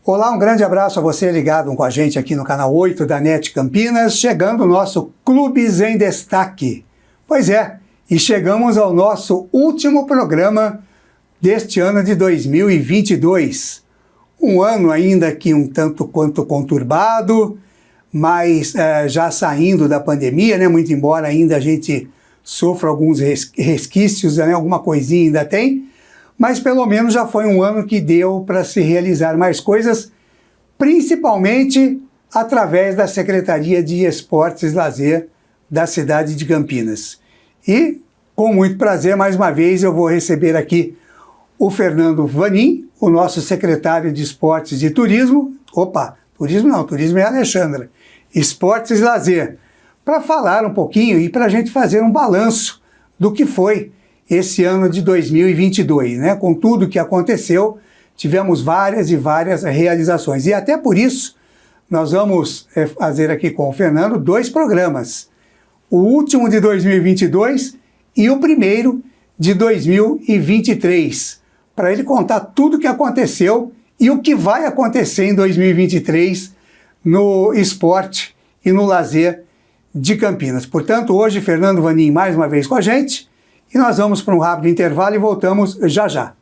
Olá, um grande abraço a você ligado com a gente aqui no canal 8 da NET Campinas, chegando o nosso Clubes em Destaque. Pois é, e chegamos ao nosso último programa deste ano de 2022. Um ano ainda que um tanto quanto conturbado, mas já saindo da pandemia, né? Muito embora ainda a gente sofra alguns resquícios, né? Alguma coisinha ainda tem, mas pelo menos já foi um ano que deu para se realizar mais coisas, principalmente através da Secretaria de Esportes e Lazer da cidade de Campinas. E, com muito prazer, mais uma vez, eu vou receber aqui o Fernando Vanin, o nosso secretário de Esportes e Turismo. Opa, turismo não, turismo é a Alexandra. Esportes e Lazer, para falar um pouquinho e para a gente fazer um balanço do que foi esse ano de 2022, né? Com tudo que aconteceu, tivemos várias e várias realizações. E até por isso, nós vamos fazer aqui com o Fernando 2 programas. O último de 2022 e o primeiro de 2023. Para ele contar tudo o que aconteceu e o que vai acontecer em 2023 no esporte e no lazer de Campinas. Portanto, hoje, Fernando Vanin mais uma vez com a gente. E nós vamos para um rápido intervalo e voltamos já já.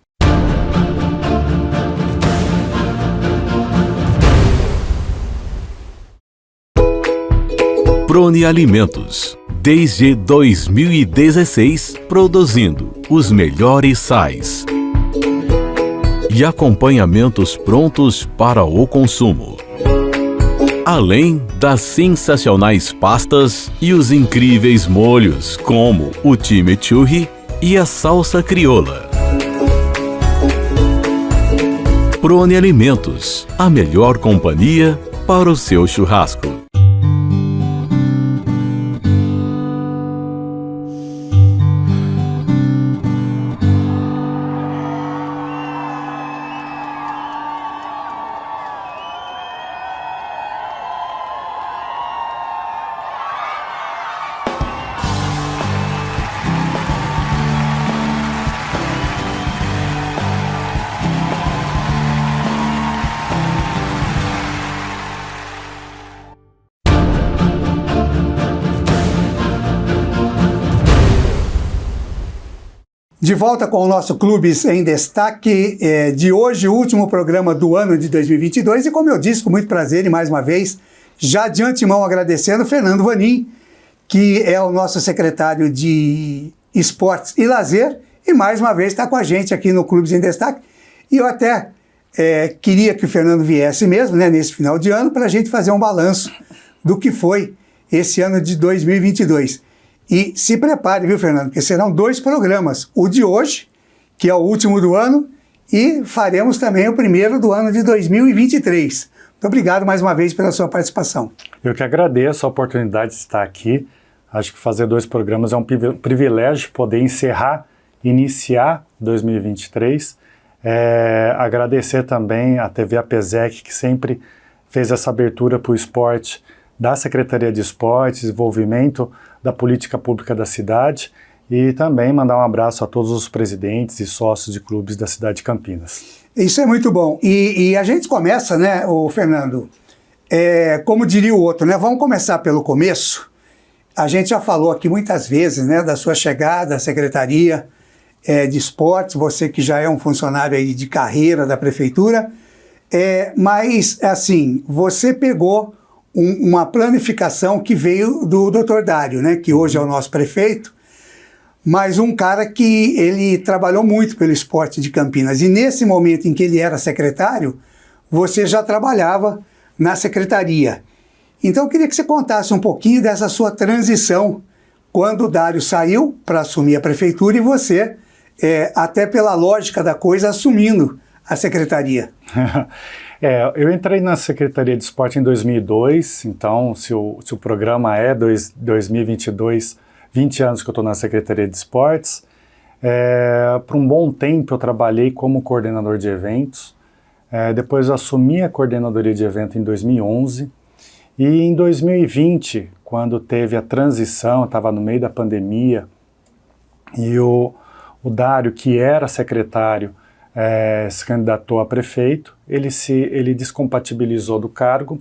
Prone Alimentos, desde 2016, produzindo os melhores sais e acompanhamentos prontos para o consumo. Além das sensacionais pastas e os incríveis molhos, como o chimichurri e a salsa crioula. Prone Alimentos, a melhor companhia para o seu churrasco. De volta com o nosso Clubes em Destaque de hoje, o último programa do ano de 2022. E como eu disse, com muito prazer e mais uma vez, já de antemão agradecendo o Fernando Vanin, que é o nosso secretário de Esportes e Lazer, e mais uma vez está com a gente aqui no Clubes em Destaque. E eu até queria que o Fernando viesse mesmo, né, nesse final de ano, para a gente fazer um balanço do que foi esse ano de 2022. E se prepare, viu, Fernando, porque serão 2 programas. O de hoje, que é o último do ano, e faremos também o primeiro do ano de 2023. Muito obrigado mais uma vez pela sua participação. Eu que agradeço a oportunidade de estar aqui. Acho que fazer 2 programas é um privilégio poder iniciar 2023. Agradecer também à TV APESEC, que sempre fez essa abertura para o esporte, da Secretaria de Esportes, Desenvolvimento da Política Pública da cidade, e também mandar um abraço a todos os presidentes e sócios de clubes da cidade de Campinas. Isso é muito bom. E a gente começa, né, o Fernando, como diria o outro, né, vamos começar pelo começo. A gente já falou aqui muitas vezes, né, da sua chegada à Secretaria de Esportes, você que já é um funcionário aí de carreira da Prefeitura, mas, assim, você pegou uma planificação que veio do Dr. Dário, né, que hoje é o nosso prefeito, mas um cara que ele trabalhou muito pelo esporte de Campinas. E nesse momento em que ele era secretário, você já trabalhava na secretaria. Então eu queria que você contasse um pouquinho dessa sua transição, quando o Dário saiu para assumir a prefeitura e você, até pela lógica da coisa, assumindo a secretaria. Eu entrei na Secretaria de Esporte em 2002, então se o programa é 2022, 20 anos que eu estou na Secretaria de Esportes. Por um bom tempo eu trabalhei como coordenador de eventos, depois eu assumi a coordenadoria de evento em 2011, e em 2020, quando teve a transição, estava no meio da pandemia, e o Dário, que era secretário, se candidatou a prefeito, ele descompatibilizou do cargo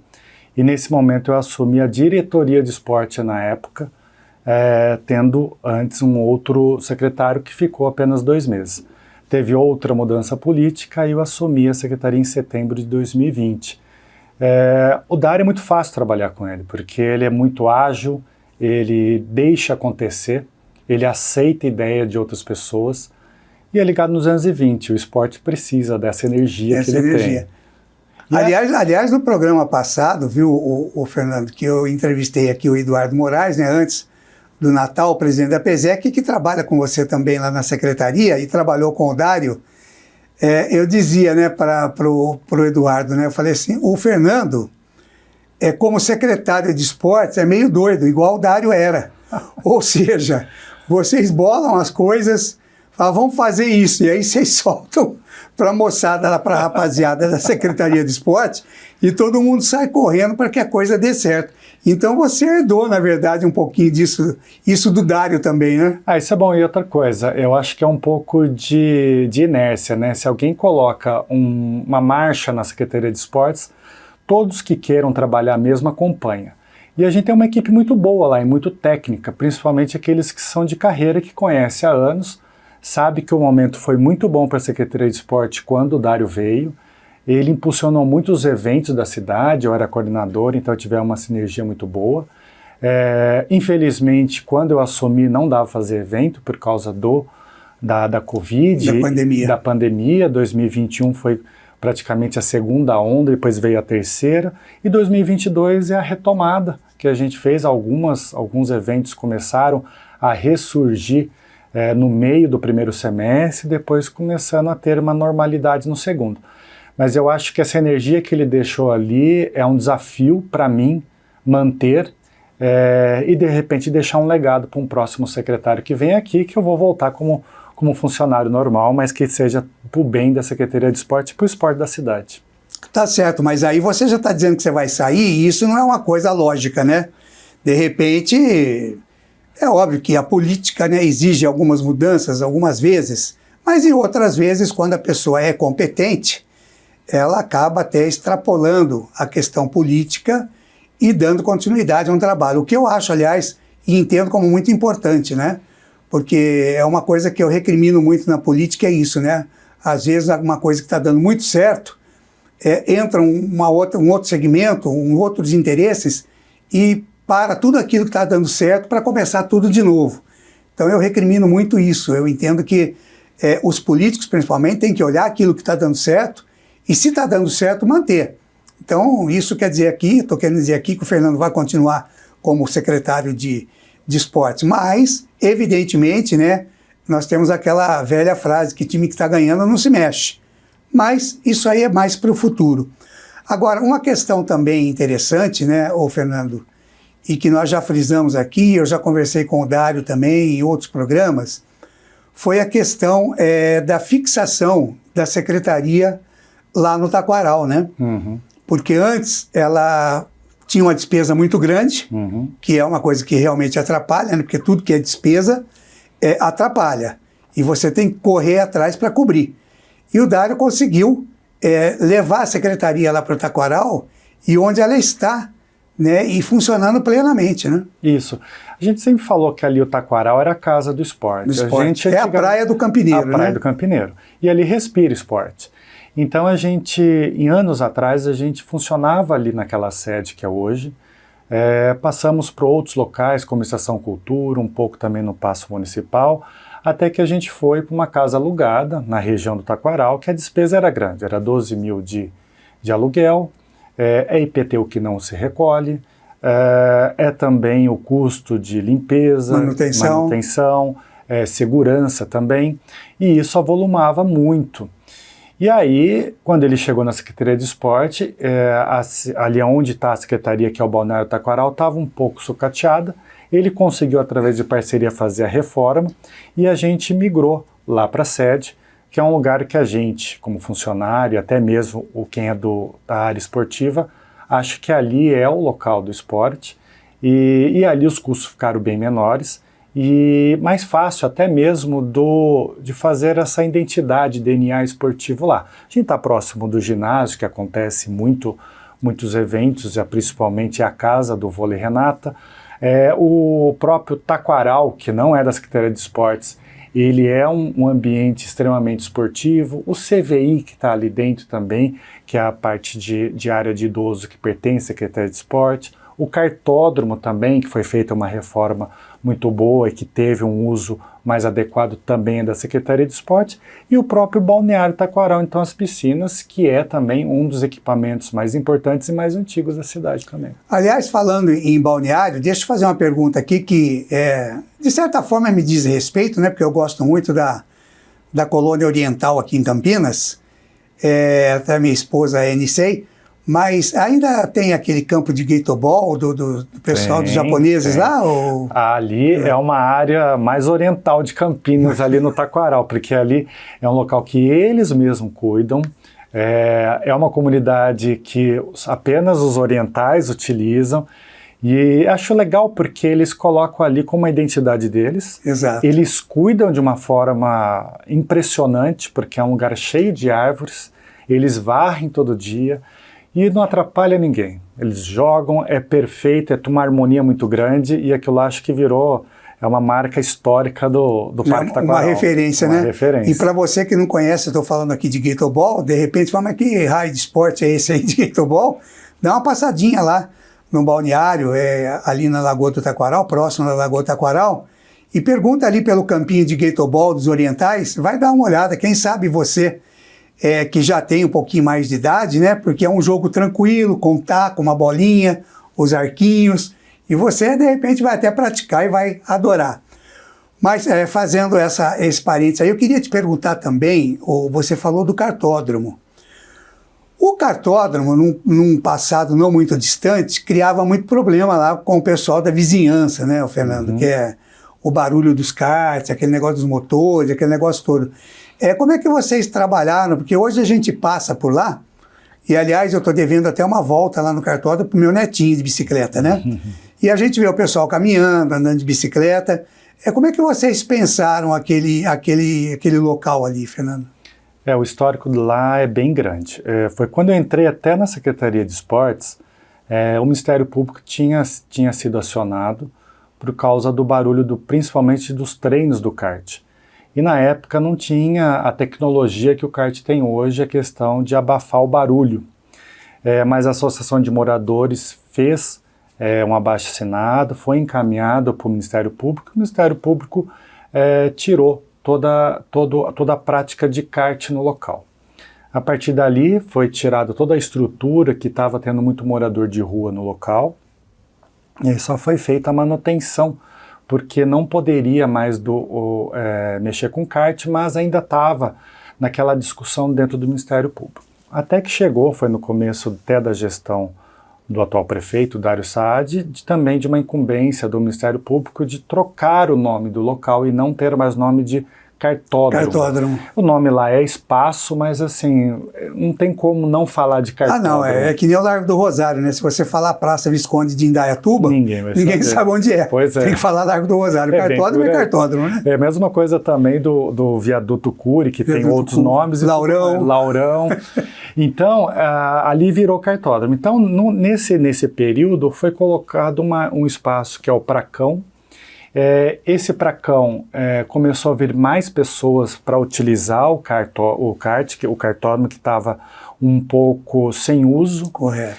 e nesse momento eu assumi a diretoria de esporte na época, tendo antes um outro secretário que ficou apenas 2 meses. Teve outra mudança política e eu assumi a secretaria em setembro de 2020. O Dário é muito fácil trabalhar com ele, porque ele é muito ágil, ele deixa acontecer, ele aceita a ideia de outras pessoas e é ligado nos 220. O esporte precisa dessa energia que ele tem. Aliás, no programa passado, viu, o Fernando, que eu entrevistei aqui o Eduardo Moraes, né, antes do Natal, o presidente da PESEC, que trabalha com você também lá na secretaria e trabalhou com o Dário. Eu dizia, né, para o Eduardo, né, eu falei assim, o Fernando, como secretário de esportes, é meio doido, igual o Dário era. Ou seja, vocês bolam as coisas, falam, vamos fazer isso, e aí vocês soltam para a moçada, para a rapaziada da Secretaria de Esportes, e todo mundo sai correndo para que a coisa dê certo. Então você herdou, na verdade, um pouquinho disso, isso do Dário também, né? Isso é bom. E outra coisa, eu acho que é um pouco de inércia, né? Se alguém coloca uma marcha na Secretaria de Esportes, todos que queiram trabalhar mesmo acompanham. E a gente tem uma equipe muito boa lá, e muito técnica, principalmente aqueles que são de carreira, que conhecem há anos, sabe que o momento foi muito bom para a Secretaria de Esporte quando o Dário veio. Ele impulsionou muitos eventos da cidade, eu era coordenador, então eu tive uma sinergia muito boa. Infelizmente, quando eu assumi, não dava para fazer evento por causa da Covid, da pandemia. 2021 foi praticamente a segunda onda, depois veio a terceira, e 2022 é a retomada que a gente fez. Alguns eventos começaram a ressurgir no meio do primeiro semestre, depois começando a ter uma normalidade no segundo. Mas eu acho que essa energia que ele deixou ali é um desafio para mim manter e de repente deixar um legado para um próximo secretário que vem aqui, que eu vou voltar como funcionário normal, mas que seja para o bem da Secretaria de Esporte e para o esporte da cidade. Tá certo, mas aí você já está dizendo que você vai sair e isso não é uma coisa lógica, né? De repente, é óbvio que a política, né, exige algumas mudanças algumas vezes, mas em outras vezes, quando a pessoa é competente, ela acaba até extrapolando a questão política e dando continuidade a um trabalho. O que eu acho, aliás, e entendo como muito importante, né? Porque é uma coisa que eu recrimino muito na política, é isso, né? Às vezes, alguma coisa que está dando muito certo, entra um outro segmento, outros interesses, e para tudo aquilo que está dando certo para começar tudo de novo. Então eu recrimino muito isso. Eu entendo que os políticos, principalmente, têm que olhar aquilo que está dando certo e, se está dando certo, manter. Então isso quer dizer aqui, estou querendo dizer aqui que o Fernando vai continuar como secretário de esportes, mas, evidentemente, né, nós temos aquela velha frase que time que está ganhando não se mexe. Mas isso aí é mais para o futuro. Agora, uma questão também interessante, né, ô Fernando, e que nós já frisamos aqui, eu já conversei com o Dário também em outros programas, foi a questão da fixação da secretaria lá no Taquaral, né? Uhum. Porque antes ela tinha uma despesa muito grande, que é uma coisa que realmente atrapalha, né? Porque tudo que é despesa atrapalha. E você tem que correr atrás para cobrir. E o Dário conseguiu levar a secretaria lá para o Taquaral, e onde ela está, né, e funcionando plenamente, né? Isso. A gente sempre falou que ali o Taquaral era a casa do esporte. A praia do Campineiro, né? A praia do Campineiro. E ali respira esporte. Então em anos atrás, a gente funcionava ali naquela sede que é hoje. Passamos para outros locais, como Estação Cultura, um pouco também no Paço Municipal, até que a gente foi para uma casa alugada na região do Taquaral, que a despesa era grande, era 12 mil de aluguel, IPTU que não se recolhe, também o custo de limpeza, manutenção, segurança também, e isso avolumava muito. E aí, quando ele chegou na Secretaria de Esporte, ali onde está a Secretaria, que é o Balneário Taquaral, estava um pouco sucateada. Ele conseguiu, através de parceria, fazer a reforma e a gente migrou lá para a sede, que é um lugar que a gente, como funcionário, até mesmo quem é da área esportiva, acha que ali é o local do esporte e ali os custos ficaram bem menores e mais fácil até mesmo de fazer essa identidade, DNA esportivo lá. A gente está próximo do ginásio, que acontece muitos eventos, principalmente a casa do Vôlei Renata. O próprio Taquaral, que não é da Secretaria de Esportes, ele é um ambiente extremamente esportivo. O CVI, que está ali dentro também, que é a parte de área de idoso que pertence à Secretaria de Esporte. O cartódromo também, que foi feita uma reforma muito boa e que teve um uso mais adequado também da Secretaria de Esporte. E o próprio Balneário Taquaral, então as piscinas, que é também um dos equipamentos mais importantes e mais antigos da cidade também. Aliás, falando em balneário, deixa eu fazer uma pergunta aqui que, de certa forma, me diz respeito, né? Porque eu gosto muito da colônia oriental aqui em Campinas, até minha esposa é NC, mas ainda tem aquele campo de gateball do pessoal dos japoneses lá? Ou... Ali é uma área mais oriental de Campinas, ali no Taquaral, porque ali é um local que eles mesmos cuidam. É uma comunidade que apenas os orientais utilizam. E acho legal porque eles colocam ali como a identidade deles. Exato. Eles cuidam de uma forma impressionante, porque é um lugar cheio de árvores. Eles varrem todo dia. E não atrapalha ninguém. Eles jogam, é perfeito, uma harmonia muito grande, e aquilo lá acho que virou uma marca histórica do Parque Taquaral. Uma referência, né? Referência. E para você que não conhece, eu estou falando aqui de gateball, de repente fala, mas que raio de esporte é esse aí de gateball? Dá uma passadinha lá no balneário, ali na Lagoa do Taquaral, próximo da Lagoa do Taquaral, e pergunta ali pelo campinho de gateball dos orientais, vai dar uma olhada, quem sabe você... que já tem um pouquinho mais de idade, né? Porque é um jogo tranquilo, com taco, uma bolinha, os arquinhos, e você, de repente, vai até praticar e vai adorar. Mas, fazendo esse parênteses aí, eu queria te perguntar também, você falou do cartódromo. O cartódromo, num passado não muito distante, criava muito problema lá com o pessoal da vizinhança, né, o Fernando? Que é o barulho dos karts, aquele negócio dos motores, aquele negócio todo. Como é que vocês trabalharam? Porque hoje a gente passa por lá, e aliás eu estou devendo até uma volta lá no cartódromo para o meu netinho de bicicleta, né? E a gente vê o pessoal caminhando, andando de bicicleta. Como é que vocês pensaram aquele local ali, Fernando? O histórico de lá é bem grande. Foi quando eu entrei até na Secretaria de Esportes, o Ministério Público tinha sido acionado por causa do barulho, principalmente dos treinos do kart. E na época não tinha a tecnologia que o kart tem hoje, a questão de abafar o barulho. Mas a Associação de Moradores fez um abaixo-assinado, foi encaminhado para o Ministério Público. O Ministério Público tirou toda a prática de kart no local. A partir dali foi tirada toda a estrutura, que estava tendo muito morador de rua no local, e aí só foi feita a manutenção, porque não poderia mais mexer com kart, mas ainda estava naquela discussão dentro do Ministério Público. Até que chegou, foi no começo até da gestão do atual prefeito, Dário Saad, também de uma incumbência do Ministério Público de trocar o nome do local e não ter mais nome de cartódromo. O nome lá é espaço, mas assim, não tem como não falar de cartódromo. Não, é que nem o Largo do Rosário, né? Se você falar Praça Visconde de Indaiatuba, ninguém sabe onde é. Pois é. Tem que falar Largo do Rosário. Cartódromo é cartódromo, né? É a mesma coisa também do Viaduto Cury, que tem outros nomes. Laurão. Então, ali virou cartódromo. Então, nesse período, foi colocado um espaço que é o Pracão. Esse Pracão começou a vir mais pessoas para utilizar o cartódromo que estava um pouco sem uso. Correto.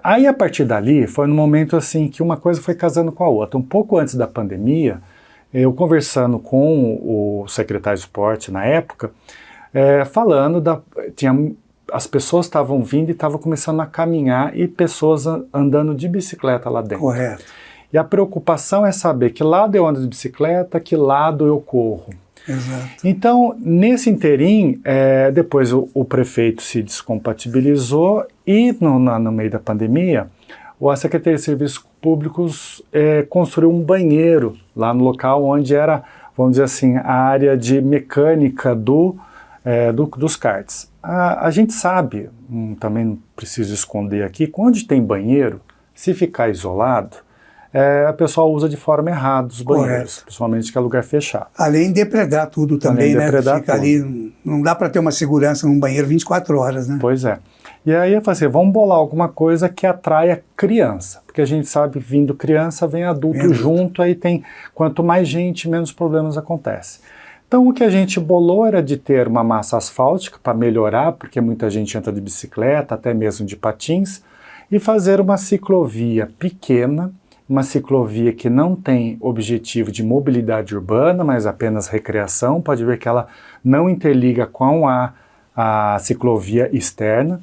Aí a partir dali foi no momento assim que uma coisa foi casando com a outra. Um pouco antes da pandemia, eu conversando com o secretário de esporte na época, as pessoas estavam vindo e estavam começando a caminhar e pessoas andando de bicicleta lá dentro. Correto. E a preocupação é saber que lado eu ando de bicicleta, que lado eu corro. Exato. Então, nesse interim, depois o prefeito se descompatibilizou e no meio da pandemia, a Secretaria de Serviços Públicos construiu um banheiro lá no local onde era, vamos dizer assim, a área de mecânica dos karts. A gente sabe, também não preciso esconder aqui, que onde tem banheiro, se ficar isolado, o pessoal usa de forma errada os banheiros, principalmente que é lugar fechado. Além de depredar tudo também, né? Fica tudo ali, não dá para ter uma segurança num banheiro 24 horas, né? Pois é. E aí eu falei assim, vamos bolar alguma coisa que atraia criança, porque a gente sabe, vindo criança, vem adulto junto, aí tem, quanto mais gente, menos problemas acontecem. Então o que a gente bolou era de ter uma massa asfáltica para melhorar, porque muita gente entra de bicicleta, até mesmo de patins, e fazer uma ciclovia pequena, uma ciclovia que não tem objetivo de mobilidade urbana, mas apenas recreação. Pode ver que ela não interliga com a ciclovia externa.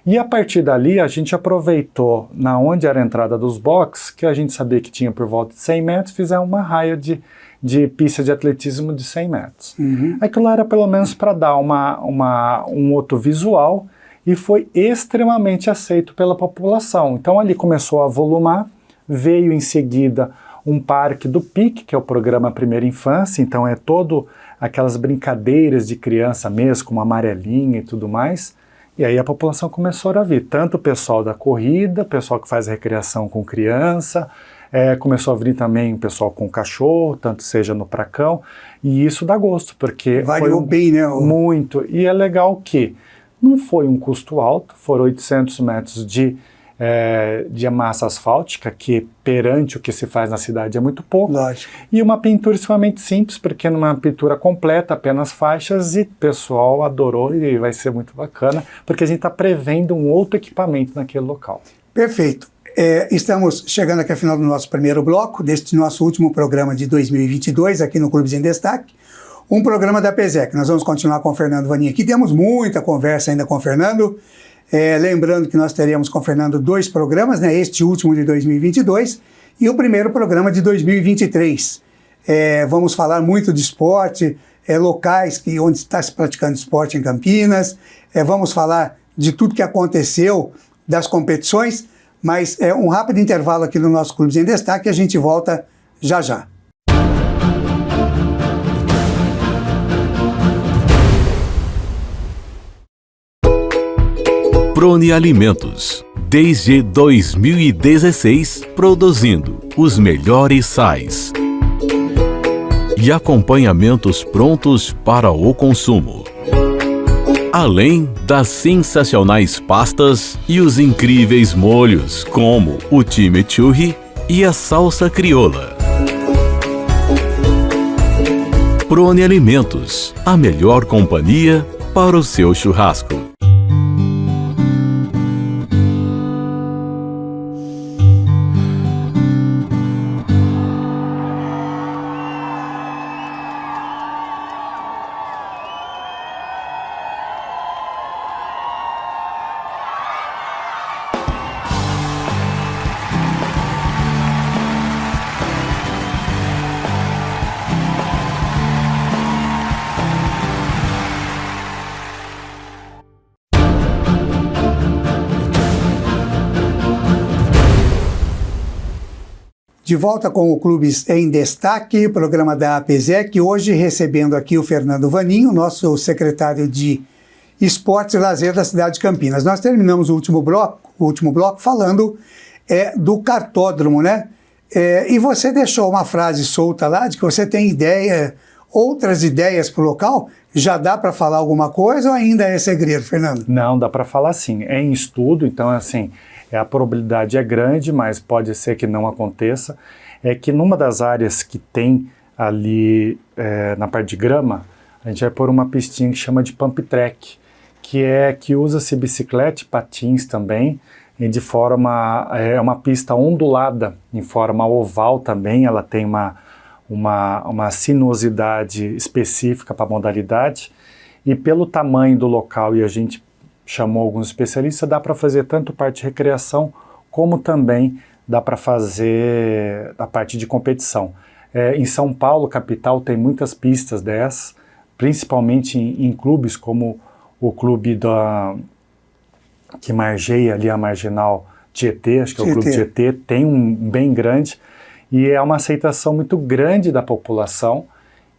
E a partir dali a gente aproveitou, na onde era a entrada dos boxes, que a gente sabia que tinha por volta de 100 metros, fizemos uma raia de pista de atletismo de 100 metros. Aquilo era pelo menos para dar um outro visual e foi extremamente aceito pela população. Então ali começou a volumar, veio em seguida um parque do PIC, que é o programa Primeira Infância, então é todo aquelas brincadeiras de criança mesmo, como amarelinha e tudo mais. E aí a população começou a vir, tanto o pessoal da corrida, o pessoal que faz recreação com criança, começou a vir também o pessoal com cachorro, tanto seja no Pracão, e isso dá gosto, porque variou bem, né? Muito, e é legal que não foi um custo alto, foram 800 metros de massa asfáltica, que perante o que se faz na cidade é muito pouco. Lógico. E uma pintura extremamente simples, porque numa pintura completa, apenas faixas, e o pessoal adorou e vai ser muito bacana, porque a gente está prevendo um outro equipamento naquele local. Perfeito. Estamos chegando aqui ao final do nosso primeiro bloco, deste nosso último programa de 2022, aqui no Clubes em Destaque, um programa da PESEC. Nós vamos continuar com o Fernando Vanin aqui, temos muita conversa ainda com o Fernando. Lembrando que nós teremos com o Fernando 2 programas, né? Este último de 2022 e o primeiro programa de 2023. Vamos falar muito de esporte, locais onde está se praticando esporte em Campinas, vamos falar de tudo que aconteceu, das competições, mas um rápido intervalo aqui no nosso Clubes em Destaque e a gente volta já já. Prone Alimentos, desde 2016, produzindo os melhores sais e acompanhamentos prontos para o consumo. Além das sensacionais pastas e os incríveis molhos, como o chimichurri e a salsa crioula. Prone Alimentos, a melhor companhia para o seu churrasco. De volta com o Clubes em Destaque, programa da APESEC, hoje recebendo aqui o Fernando Vanin, nosso secretário de Esportes e Lazer da cidade de Campinas. Nós terminamos o último bloco falando do cartódromo, né? E você deixou uma frase solta lá de que você tem outras ideias para o local. Já dá para falar alguma coisa ou ainda é segredo, Fernando? Não, dá para falar sim. É em estudo, então assim, a probabilidade é grande, mas pode ser que não aconteça. É que numa das áreas que tem ali na parte de grama, a gente vai pôr uma pistinha que chama de pump track, que usa-se bicicleta e patins também, e de forma, uma pista ondulada, em forma oval também, ela tem uma sinuosidade específica para a modalidade, e pelo tamanho do local, e a gente chamou alguns especialistas, dá para fazer tanto parte de recreação, como também dá para fazer a parte de competição. Em São Paulo, capital, tem muitas pistas dessas, principalmente em clubes como o clube que margeia ali a Marginal Tietê, acho que é o Clube Tietê, tem um bem grande, e é uma aceitação muito grande da população.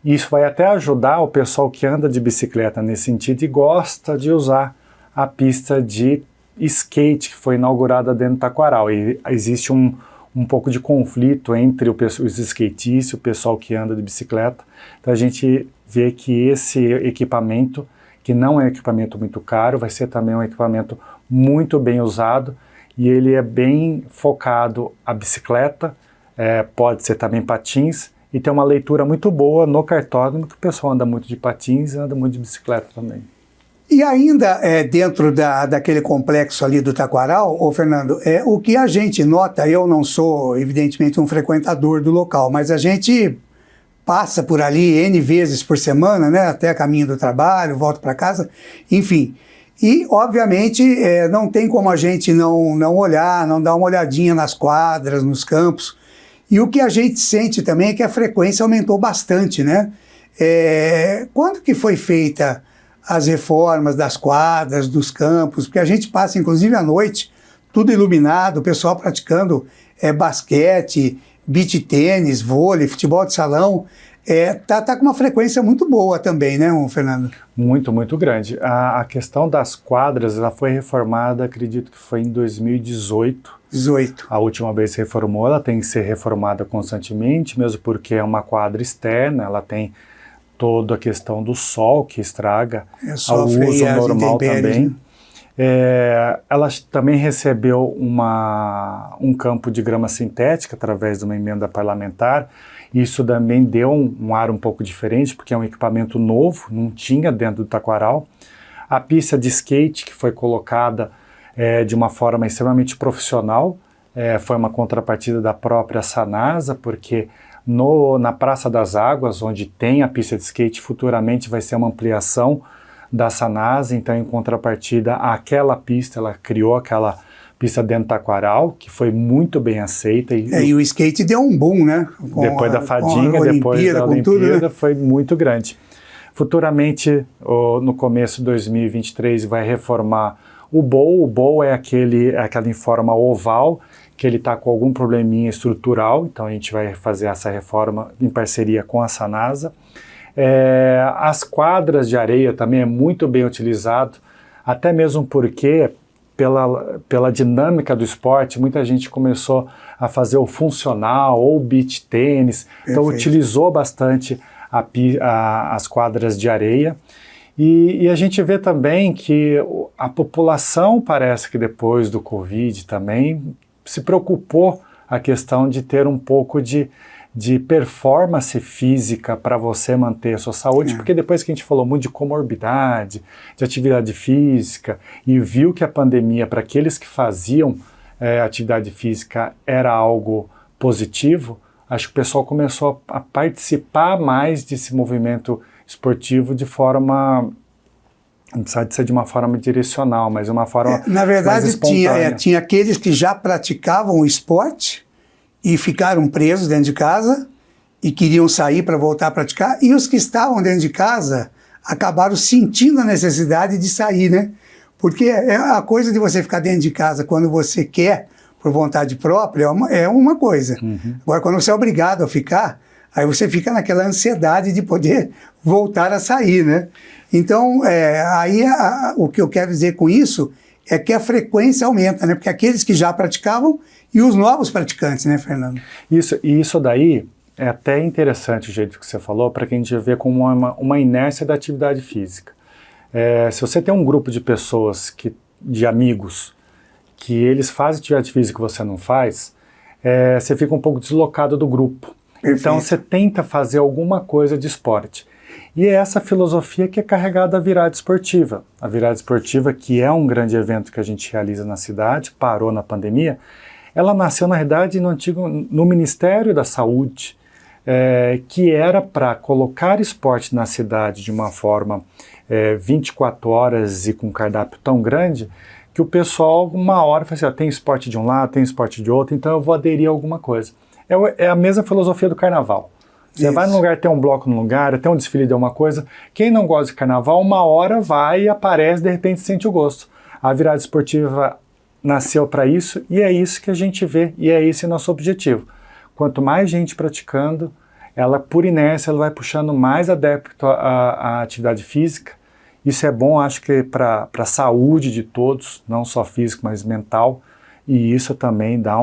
Isso vai até ajudar o pessoal que anda de bicicleta nesse sentido e gosta de usar a pista de skate que foi inaugurada dentro do Taquaral. E existe um um pouco de conflito entre os skatistas e o pessoal que anda de bicicleta. Então a gente vê que esse equipamento, que não é um equipamento muito caro, vai ser também um equipamento muito bem usado, e ele é bem focado à bicicleta, pode ser também patins, e tem uma leitura muito boa no cartódromo, que o pessoal anda muito de patins e anda muito de bicicleta também. E ainda dentro daquele complexo ali do Taquaral, ô Fernando, o que a gente nota, eu não sou evidentemente um frequentador do local, mas a gente passa por ali N vezes por semana, né, até caminho do trabalho, volta para casa, enfim. E, obviamente, não tem como a gente não olhar, não dar uma olhadinha nas quadras, nos campos. E o que a gente sente também é que a frequência aumentou bastante, né? Quando que foi feita as reformas das quadras, dos campos? Porque a gente passa, inclusive, à noite, tudo iluminado, o pessoal praticando basquete, beach tênis, vôlei, futebol de salão. Tá com uma frequência muito boa também, né, Fernando? Muito, muito grande. A questão das quadras, ela foi reformada, acredito que foi em 2018. 18. A última vez que reformou, ela tem que ser reformada constantemente, mesmo porque é uma quadra externa, ela tem toda a questão do sol que estraga, o uso normal também. Né? Ela também recebeu um campo de grama sintética através de uma emenda parlamentar. Isso também deu um ar um pouco diferente, porque é um equipamento novo, não tinha dentro do Taquaral. A pista de skate, que foi colocada de uma forma extremamente profissional, foi uma contrapartida da própria Sanasa, porque na Praça das Águas, onde tem a pista de skate, futuramente vai ser uma ampliação da Sanasa, então em contrapartida àquela pista, ela criou aquela pista dentro do Taquaral, que foi muito bem aceita. E o skate deu um boom, né? Depois da Fadinha, depois da Olimpíada, tudo, né? Foi muito grande. Futuramente, no começo de 2023, vai reformar o bowl. O bowl é aquela em forma oval, que ele está com algum probleminha estrutural, então a gente vai fazer essa reforma em parceria com a Sanasa. As quadras de areia também é muito bem utilizado, até mesmo porque pela dinâmica do esporte, muita gente começou a fazer o funcional ou o beach tênis, então utilizou bastante as quadras de areia. E a gente vê também que a população, parece que depois do Covid também, se preocupou a questão de ter um pouco de performance física para você manter a sua saúde, porque depois que a gente falou muito de comorbidade, de atividade física, e viu que a pandemia, para aqueles que faziam atividade física, era algo positivo, acho que o pessoal começou a participar mais desse movimento esportivo de forma, não precisa de ser de uma forma direcional, mas uma forma na verdade, mais espontânea. Tinha aqueles que já praticavam o esporte e ficaram presos dentro de casa e queriam sair para voltar a praticar, e os que estavam dentro de casa acabaram sentindo a necessidade de sair, né? Porque a coisa de você ficar dentro de casa quando você quer, por vontade própria, é uma coisa. Agora, quando você é obrigado a ficar, aí você fica naquela ansiedade de poder voltar a sair, né? Então, o que eu quero dizer com isso é que a frequência aumenta, né? Porque aqueles que já praticavam e os novos praticantes, né, Fernando? Isso daí é até interessante o jeito que você falou, para que a gente vê como uma inércia da atividade física. Se você tem um grupo de pessoas, de amigos, que eles fazem atividade física que você não faz, você fica um pouco deslocado do grupo. Perfeito. Então você tenta fazer alguma coisa de esporte. E é essa filosofia que é carregada da virada esportiva. A virada esportiva, que é um grande evento que a gente realiza na cidade, parou na pandemia, ela nasceu, na verdade, no Ministério da Saúde, que era para colocar esporte na cidade de uma forma 24 horas e com um cardápio tão grande, que o pessoal, uma hora, fala assim, tem esporte de um lado, tem esporte de outro, então eu vou aderir a alguma coisa. É a mesma filosofia do carnaval. Você vai num lugar, tem um bloco num lugar, tem um desfile de alguma coisa. Quem não gosta de carnaval, uma hora vai e aparece, de repente sente o gosto. A virada esportiva nasceu para isso, e é isso que a gente vê, e é esse o nosso objetivo. Quanto mais gente praticando, ela, por inércia, ela vai puxando mais adepto à atividade física. Isso é bom, acho que para a saúde de todos, não só física, mas mental. e isso também dá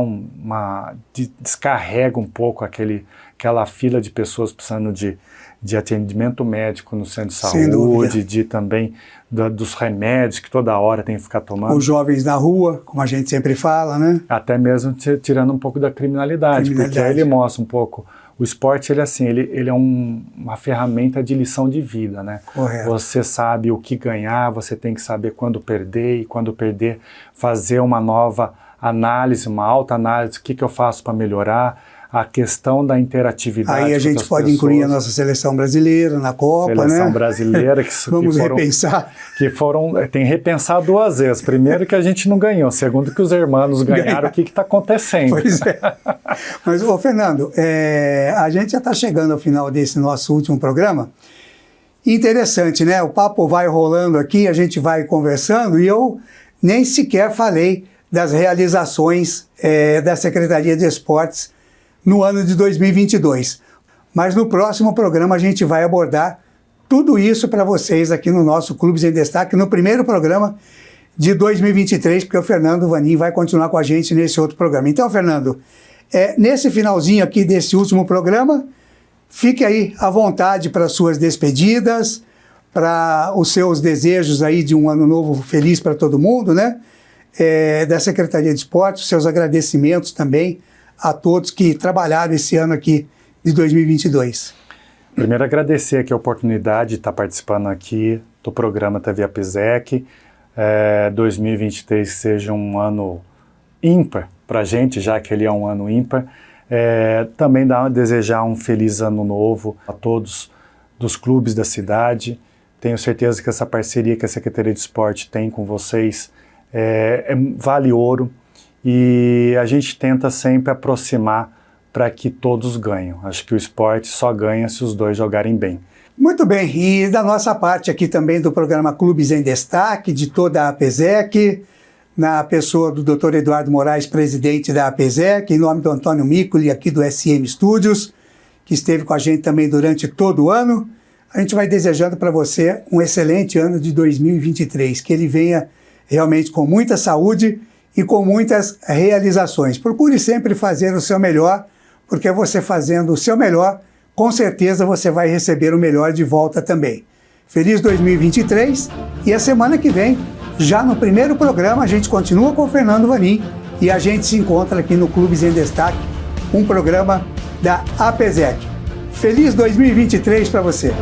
descarrega um pouco aquela fila de pessoas precisando de atendimento médico no centro de saúde, também dos remédios que toda hora tem que ficar tomando. Os jovens na rua, como a gente sempre fala, né? Até mesmo tirando um pouco da criminalidade, porque aí ele mostra um pouco. O esporte, ele é uma ferramenta de lição de vida, né? Correto. Você sabe o que ganhar, você tem que saber quando perder, e quando perder, fazer uma nova análise, uma autoanálise, o que eu faço para melhorar, a questão da interatividade. Aí a gente pode incluir a nossa seleção brasileira na Copa, seleção né? brasileira, Vamos repensar. Tem que repensar 2 vezes. Primeiro que a gente não ganhou, segundo que os irmãos ganharam, o que está acontecendo? Pois é. Mas, Fernando, a gente já está chegando ao final desse nosso último programa. Interessante, né? O papo vai rolando aqui, a gente vai conversando, e eu nem sequer falei das realizações da Secretaria de Esportes no ano de 2022. Mas no próximo programa a gente vai abordar tudo isso para vocês aqui no nosso Clubes em Destaque, no primeiro programa de 2023, porque o Fernando Vanin vai continuar com a gente nesse outro programa. Então, Fernando, nesse finalzinho aqui desse último programa, fique aí à vontade para suas despedidas, para os seus desejos aí de um ano novo feliz para todo mundo, né? Da Secretaria de Esportes, seus agradecimentos também a todos que trabalharam esse ano aqui de 2022. Primeiro, agradecer aqui a oportunidade de estar participando aqui do programa TV APESEC. 2023 seja um ano ímpar para a gente, já que ele é um ano ímpar. Também desejar um feliz ano novo a todos dos clubes da cidade. Tenho certeza que essa parceria que a Secretaria de Esporte tem com vocês vale ouro, e a gente tenta sempre aproximar para que todos ganhem. Acho que o esporte só ganha se os dois jogarem bem. Muito bem, e da nossa parte aqui também do programa Clubes em Destaque, de toda a APESEC, na pessoa do Dr. Eduardo Moraes, presidente da APESEC, em nome do Antônio Micoli, aqui do SM Studios, que esteve com a gente também durante todo o ano, a gente vai desejando para você um excelente ano de 2023, que ele venha realmente com muita saúde e com muitas realizações. Procure sempre fazer o seu melhor, porque você fazendo o seu melhor, com certeza você vai receber o melhor de volta também. Feliz 2023, e a semana que vem, já no primeiro programa, a gente continua com o Fernando Vanin e a gente se encontra aqui no Clubes em Destaque, um programa da APESEC. Feliz 2023 para você!